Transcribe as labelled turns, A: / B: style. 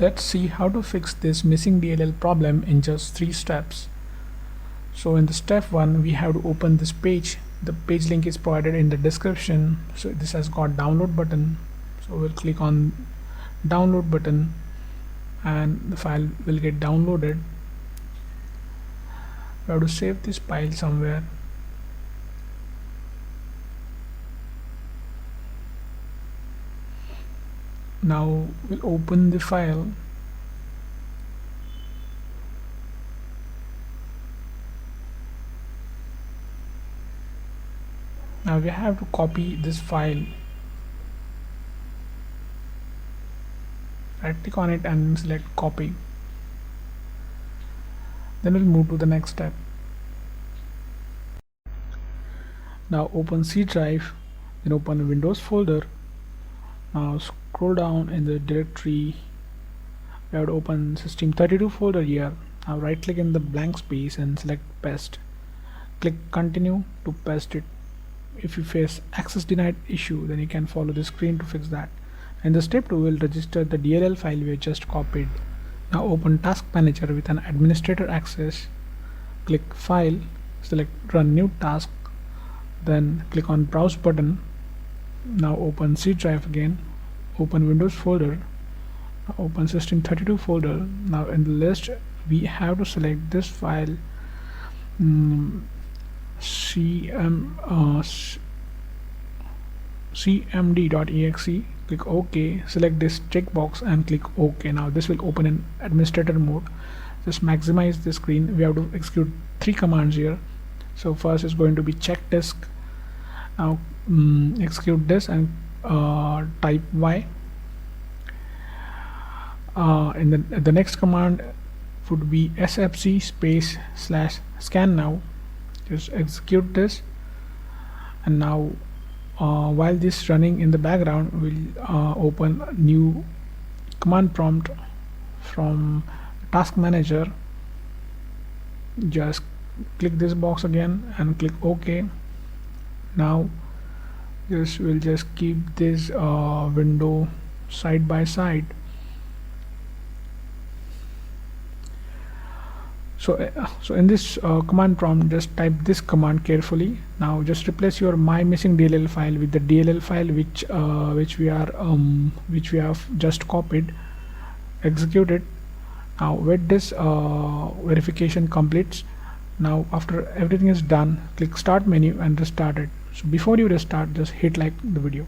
A: Let's see how to fix this missing DLL problem in just 3 steps. So in the step 1, we have to open this page. The page link is provided in the description. So this has got download button. So we'll click on download button and the file will get downloaded. We have to save this file somewhere. Now we'll open the file. Now we have to copy this file. Right click on it and select copy. Then we'll move to the next step. Now open C drive, then open a Windows folder. Now scroll down in the directory. We have to open System32 folder here. Now right click in the blank space and select paste. Click continue to paste it. If you face access denied issue, then you can follow the screen to fix that. In the step 2, we'll register the DLL file we just copied. Now open task manager with an administrator access. Click file, select run new task, then click on browse button. Now open C drive again, open Windows folder, now open System32 folder. Now in the list we have to select this file, cmd.exe. click OK, select this checkbox and click OK. Now this will open in administrator mode. Just maximize the screen. We have to execute 3 commands here. So first is going to be check disk. Now execute this and type Y. In the next command would be sfc space / scan now. Just execute this, and now while this running in the background, we'll open a new command prompt from task manager. Just click this box again and click OK. Now we'll just keep this window side by side. So in this command prompt, just type this command carefully. Now just replace your my missing DLL file with the DLL file which we have just copied. Execute it. Now wait this verification completes. Now after everything is done, click start menu and restart it. So before you restart, just hit like the video.